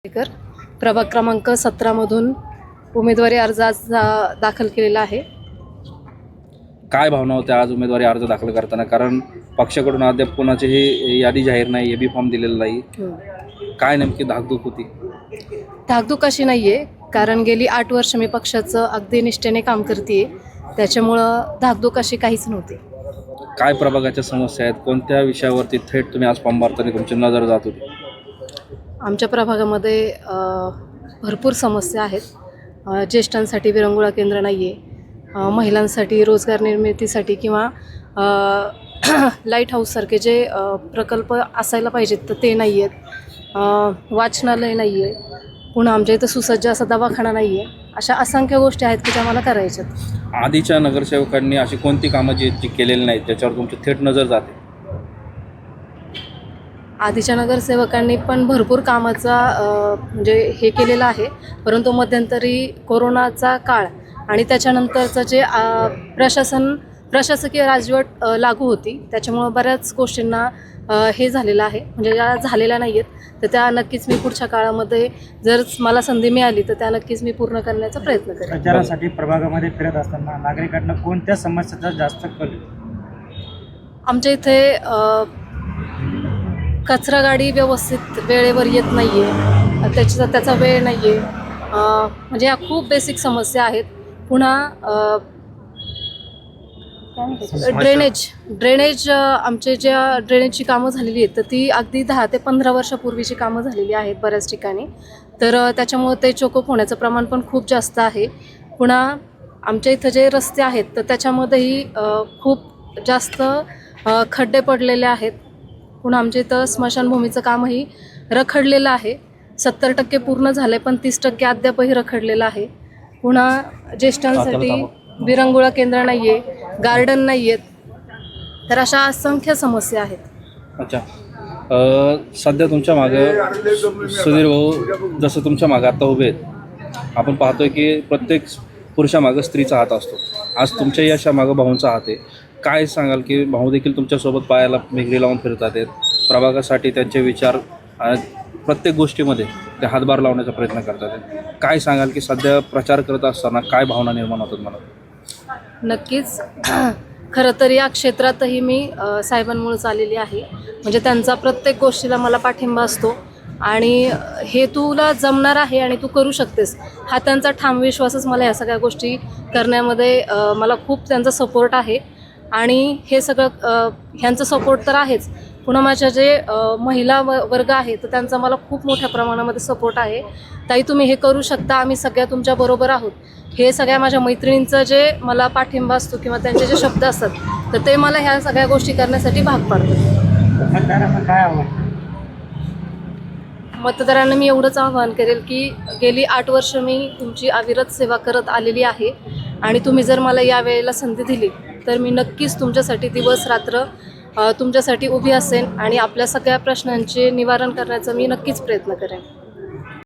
कर प्रभाग क्रमांक 17 मधून उमेदवारी अर्ज आज दाखल केलेला आहे. काय भावना होत्या आज उमेदवारी अर्ज दाखल करताना? कारण पक्षाकडून अद्याप कोणाचीही यादी जाहीर नाही, एबी फॉर्म दिलेला नाही. काय नेमकी धाकधूक होती? धाकधूक अशी नाही आहे, कारण गेली 8 वर्ष मी पक्षाचं अगदी निष्ठेने काम करते. त्याच्यामुळं धाकधूक अशी काहीच नव्हती. काय प्रभागाच्या समस्या आहेत? कोणत्या विषयावरती थेट तुम्ही आज फॉर्म भरताना तुमची नजर जात होती? आमच्या प्रभागामध्ये भरपूर समस्या आहेत. ज्येष्ठांसाठी विरंगुळा केंद्र नाही आहे, महिलांसाठी रोजगार निर्मितीसाठी किंवा लाईट हाऊससारखे जे प्रकल्प असायला पाहिजेत तर ते नाही आहेत. वाचनालय नाही आहे, पुन्हा आमच्या इथं सुसज्ज असा दवाखाना नाही आहे. अशा असंख्य गोष्टी आहेत की ज्या मला करायच्यात. आधीच्या नगरसेवकांनी अशी कोणती कामं जी केलेली नाहीत त्याच्यावर तुमची थेट नजर जाते? आधीच्या नगरसेवकांनी पण भरपूर कामाचा म्हणजे हे केलेलं आहे, परंतु मध्यंतरी कोरोनाचा काळ आणि त्याच्यानंतरचं जे प्रशासकीय राजवट लागू होती त्याच्यामुळं बऱ्याच गोष्टींना हे झालेलं आहे, म्हणजे ज्या झालेल्या नाही आहेत तर त्या नक्कीच मी पुढच्या काळामध्ये जर मला संधी मिळाली तर त्या नक्कीच मी पूर्ण करण्याचा प्रयत्न करेन. प्रचारासाठी प्रभागामध्ये फिरत असताना नागरिकांना कोणत्या समस्याचा जास्त कल? आमच्या इथे कचरा गाडी व्यवस्थित वेळेवर येत नाही आहे, त्याचा वेळ नाही आहे. म्हणजे ह्या खूप बेसिक समस्या आहेत. पुन्हा ड्रेनेज आमचे ज्या ड्रेनेजची कामं झालेली आहेत तर ती अगदी 10 ते 15 वर्षापूर्वीची कामं झालेली आहेत बऱ्याच ठिकाणी. तर त्याच्यामुळं ते चोकअप होण्याचं प्रमाण पण खूप जास्त आहे. पुन्हा आमच्या इथं जे रस्ते आहेत तर त्याच्यामध्येही खूप जास्त खड्डे पडलेले आहेत. पुन्हा आमच्या इथं स्मशानभूमीचं कामही रखडलेलं आहे. 70% पूर्ण झालं आहे, पण 30% अद्यापही रखडलेलं आहे. पुन्हा ज्येष्ठांसाठी विरंगुळा केंद्र नाही आहे, गार्डन नाही आहेत. तर अशा असंख्य समस्या आहेत. अच्छा, सध्या तुमच्या मागं सुधीर भाऊ जसं तुमच्या मागं आता उभे आहेत, आपण पाहतोय की प्रत्येक पुरुषामागं स्त्रीचा हात असतो. आज तुमच्या यशा मागं भाऊंचा हात आहे. काय सांगाल की भाऊ देखील तुमच्यासोबत पायाला मिगरी लावून फिरतात आहेत, प्रभागासाठी त्यांचे विचार प्रत्येक गोष्टीमध्ये ते हातभार लावण्याचा प्रयत्न करतात आहेत. काय सांगाल की सध्या प्रचार करत असताना काय भावना निर्माण होतात मला? नक्कीच खरं तर या क्षेत्रातही मी साहेबांमुळेच आलेली आहे. म्हणजे त्यांचा प्रत्येक गोष्टीला मला पाठिंबा असतो आणि हे तुला जमणार आहे आणि तू करू शकतेस हा त्यांचा ठाम विश्वासच मला ह्या सगळ्या गोष्टी करण्यामध्ये मला खूप त्यांचा सपोर्ट आहे. आणि हे सगळं ह्यांचं सपोर्ट तर आहेच, पुन्हा माझ्या जे महिला वर्ग आहे तर त्यांचा मला खूप मोठ्या प्रमाणामध्ये सपोर्ट आहे. ताई तुम्ही हे करू शकता, आम्ही सगळ्या तुमच्याबरोबर आहोत, हे सगळ्या माझ्या मैत्रिणींचं जे मला पाठिंबा असतो किंवा त्यांचे जे शब्द असतात तर ते मला ह्या सगळ्या गोष्टी करण्यासाठी भाग पाडतात. मतदारांना काय आव्हान? मतदारांना मी एवढंच आवाहन करेल की गेली 8 वर्ष मी तुमची अविरत सेवा करत आलेली आहे आणि तुम्ही जर मला या वेळेला संधी दिली तर मी नक्कीच तुमच्यासाठी दिवस रात्र तुमच्यासाठी उभी असेन आणि आपल्या सगळ्या प्रश्नांचे निवारण करण्याचा मी नक्कीच प्रयत्न करेन.